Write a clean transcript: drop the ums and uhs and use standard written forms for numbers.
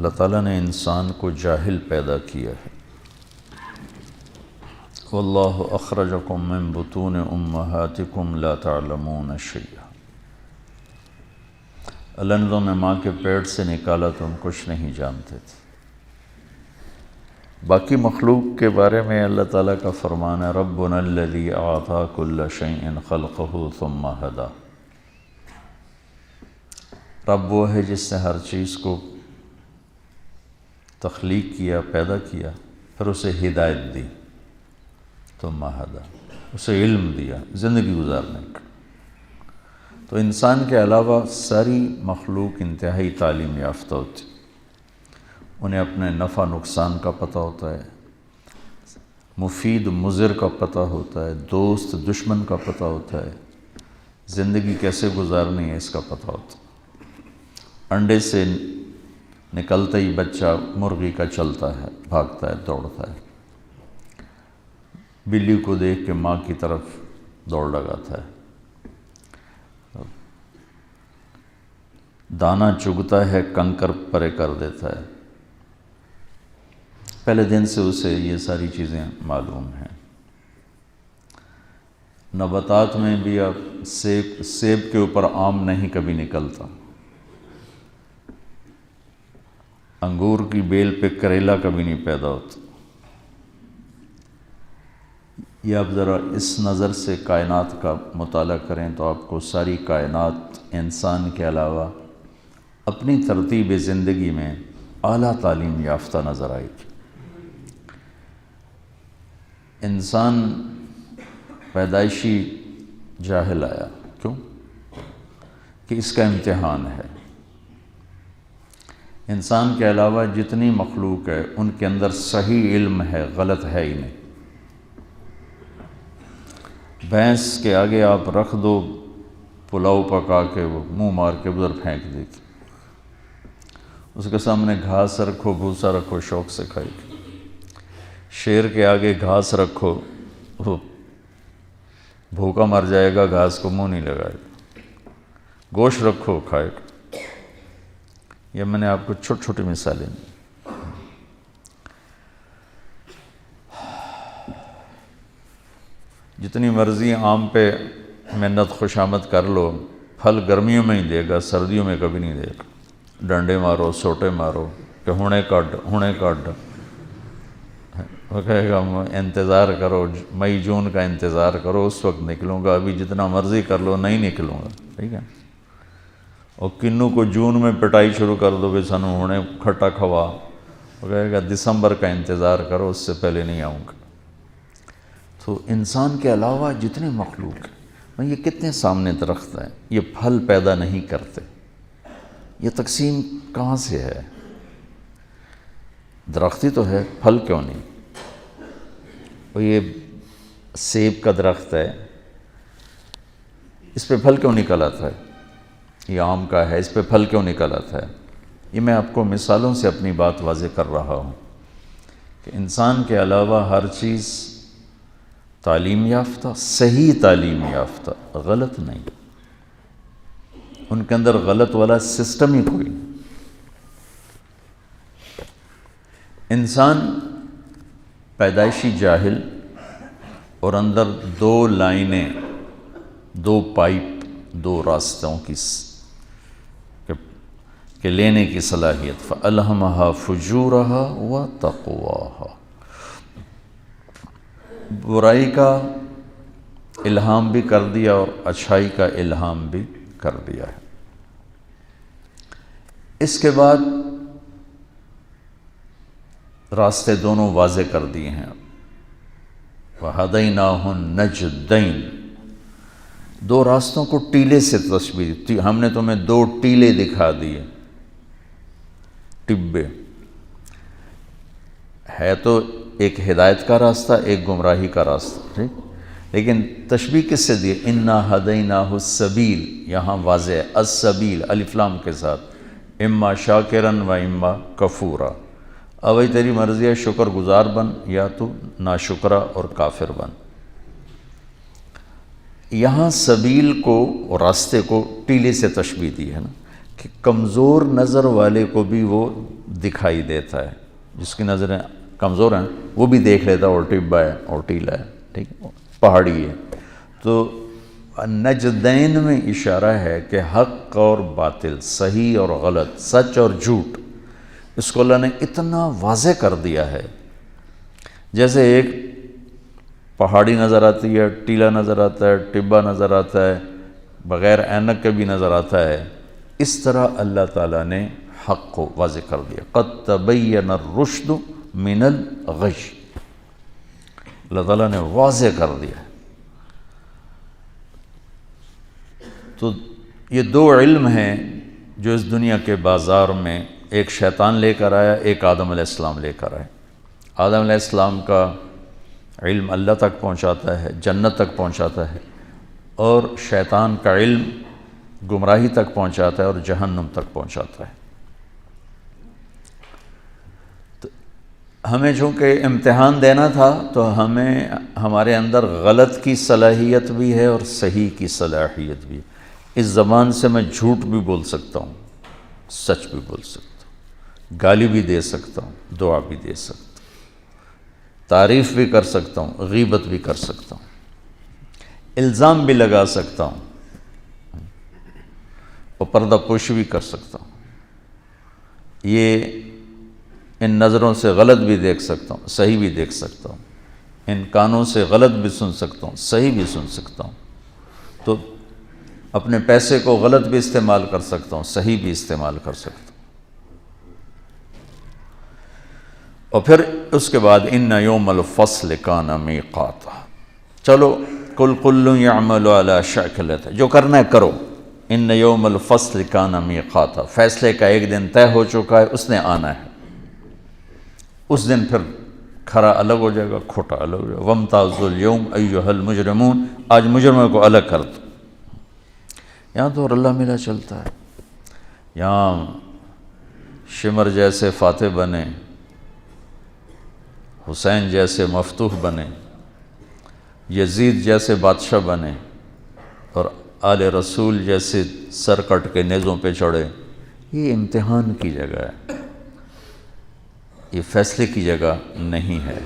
اللہ تعالیٰ نے انسان کو جاہل پیدا کیا ہے۔ واللہ اخرجکم من بطون امہاتکم لا تعلمون شیئا، اللہ نے تمہیں ماں کے پیٹ سے نکالا، تم کچھ نہیں جانتے تھے۔ باقی مخلوق کے بارے میں اللہ تعالیٰ کا فرمان ہے ربنا الذی اعطی کل شیء خلقہ ثم ہدی، رب وہ ہے جس نے ہر چیز کو تخلیق کیا، پیدا کیا، پھر اسے ہدایت دی، ثم ہدی، اسے علم دیا زندگی گزارنے کا۔ تو انسان کے علاوہ ساری مخلوق انتہائی تعلیم یافتہ ہوتی، انہیں اپنے نفع نقصان کا پتہ ہوتا ہے، مفید مضر کا پتہ ہوتا ہے، دوست دشمن کا پتہ ہوتا ہے، زندگی کیسے گزارنی ہے اس کا پتہ ہوتا ہے۔ انڈے سے نکلتا ہی بچہ مرغی کا چلتا ہے، بھاگتا ہے، دوڑتا ہے، بلی کو دیکھ کے ماں کی طرف دوڑ لگاتا ہے، دانہ چگتا ہے، کنکر پرے کر دیتا ہے۔ پہلے دن سے اسے یہ ساری چیزیں معلوم ہیں۔ نباتات میں بھی اب سیب کے اوپر آم نہیں کبھی نکلتا، انگور کی بیل پہ کریلا کبھی نہیں پیدا ہوتا۔ یہ آپ ذرا اس نظر سے کائنات کا مطالعہ کریں تو آپ کو ساری کائنات انسان کے علاوہ اپنی ترتیب زندگی میں اعلیٰ تعلیم یافتہ نظر آئے گی۔ انسان پیدائشی جاہل آیا، کیوں؟ کہ اس کا امتحان ہے۔ انسان کے علاوہ جتنی مخلوق ہے ان کے اندر صحیح علم ہے، غلط ہے ہی نہیں۔ بھینس کے آگے آپ رکھ دو پلاؤ پکا کے، وہ منہ مار کے ادھر پھینک دے گی، اس کے سامنے گھاس رکھو، بھوسا رکھو، شوق سے کھائے گی۔ شیر کے آگے گھاس رکھو، وہ بھوکا مر جائے گا، گھاس کو منہ نہیں لگائے گا۔ گوشت رکھو، کھائے گا۔ یہ میں نے آپ کو چھوٹی چھوٹی مثالیں دی۔ جتنی مرضی آم پہ منت خوشامد کر لو، پھل گرمیوں میں ہی دے گا، سردیوں میں کبھی نہیں دے گا۔ ڈنڈے مارو، سوٹے مارو کہ ہونے کاٹ، وہ کہے گا انتظار کرو، مئی جون کا انتظار کرو، اس وقت نکلوں گا، ابھی جتنا مرضی کر لو نہیں نکلوں گا، ٹھیک ہے۔ اور کنوں کو جون میں پٹائی شروع کر دو کہ سنو ہونے کھٹا کھوا، وہ کہے گا دسمبر کا انتظار کرو، اس سے پہلے نہیں آؤں گا۔ تو انسان کے علاوہ جتنے مخلوق ہیں، یہ کتنے سامنے درخت ہیں، یہ پھل پیدا نہیں کرتے، یہ تقسیم کہاں سے ہے؟ درخت ہی تو ہے، پھل کیوں نہیں؟ اور یہ سیب کا درخت ہے، اس پہ پھل کیوں نکل آتا ہے؟ یہ آم کا ہے، اس پہ پھل کیوں نکل آتا ہے؟ یہ میں آپ کو مثالوں سے اپنی بات واضح کر رہا ہوں کہ انسان کے علاوہ ہر چیز تعلیم یافتہ، صحیح تعلیم یافتہ، غلط نہیں، ان کے اندر غلط والا سسٹم ہی کوئی نہیں۔ انسان پیدائشی جاہل اور اندر دو لائنیں، دو پائپ، دو راستوں کی کہ لینے کی صلاحیت، فَأَلْهَمَهَا فُجُورَهَا وَتَقْوَاهَا، برائی کا الہام بھی کر دیا اور اچھائی کا الہام بھی کر دیا ہے۔ اس کے بعد راستے دونوں واضح کر دیے ہیں۔ وَهَدَيْنَاهُ النَّجْدَيْنِ، دو راستوں کو ٹیلے سے تشبیہ دی، ہم نے تمہیں دو ٹیلے دکھا دیے، ٹبے ہے تو ایک ہدایت کا راستہ، ایک گمراہی کا راستہ، ٹھیک، لیکن تشبیہ کس سے دی؟ اِنَّا هَدَيْنَاهُ السَّبِيلِ، یہاں واضح ہے السبیل الف لام کے ساتھ، اما شاکرن و اما کفورا، اب تیری مرضی ہے، شکر گزار بن یا تو ناشکرہ اور کافر بن۔ یہاں سبیل کو اور راستے کو ٹیلے سے تشبیہ دی ہے نا، کہ کمزور نظر والے کو بھی وہ دکھائی دیتا ہے، جس کی نظریں کمزور ہیں وہ بھی دیکھ لیتا ہے، اور ٹبا ہے اور ٹیلا ہے، ٹھیک ہے، پہاڑی ہے۔ تو نجدین میں اشارہ ہے کہ حق اور باطل، صحیح اور غلط، سچ اور جھوٹ، اس کو اللہ نے اتنا واضح کر دیا ہے۔ جیسے ایک پہاڑی نظر آتی ہے، ٹیلا نظر آتا ہے، ٹبا نظر آتا ہے، بغیر اینک کے بھی نظر آتا ہے، اس طرح اللہ تعالیٰ نے حق کو واضح کر دیا۔ قد تبین الرشد من الغی، اللہ تعالیٰ نے واضح کر دیا۔ تو یہ دو علم ہیں جو اس دنیا کے بازار میں ایک شیطان لے کر آیا، ایک آدم علیہ السلام لے کر آئے۔ آدم علیہ السلام کا علم اللہ تک پہنچاتا ہے، جنت تک پہنچاتا ہے، اور شیطان کا علم گمراہی تک پہنچاتا ہے اور جہنم تک پہنچاتا ہے۔ تو ہمیں چونکہ امتحان دینا تھا تو ہمیں ہمارے اندر غلط کی صلاحیت بھی ہے اور صحیح کی صلاحیت بھی ہے۔ اس زبان سے میں جھوٹ بھی بول سکتا ہوں، سچ بھی بول سکتا ہوں، گالی بھی دے سکتا ہوں، دعا بھی دے سکتا ہوں، تعریف بھی کر سکتا ہوں، غیبت بھی کر سکتا ہوں، الزام بھی لگا سکتا ہوں، اور پردہ پوشی بھی کر سکتا ہوں۔ یہ ان نظروں سے غلط بھی دیکھ سکتا ہوں، صحیح بھی دیکھ سکتا ہوں، ان کانوں سے غلط بھی سن سکتا ہوں، صحیح بھی سن سکتا ہوں، تو اپنے پیسے کو غلط بھی استعمال کر سکتا ہوں، صحیح بھی استعمال کر سکتا ہوں۔ اور پھر اس کے بعد ان یوم الفصل کان میقاتا، چلو کل کل یعمل علی شاکلتہ، جو کرنا ہے کرو، ان یوم الفصل کان میقاتا، فیصلے کا ایک دن طے ہو چکا ہے، اس نے آنا ہے۔ اس دن پھر کھرا الگ ہو جائے گا، کھوٹا الگ ہو جائے گا۔ وامتازوا اليوم ایھا المجرمون، آج مجرموں کو الگ کر دو۔ یہاں تو رلا ملا چلتا ہے، یہاں شمر جیسے فاتح بنے، حسین جیسے مفتوح بنے، یزید جیسے بادشاہ بنے، اور آل رسول جیسے سر کٹ کے نیزوں پہ چڑھے۔ یہ امتحان کی جگہ ہے، یہ فیصلے کی جگہ نہیں ہے۔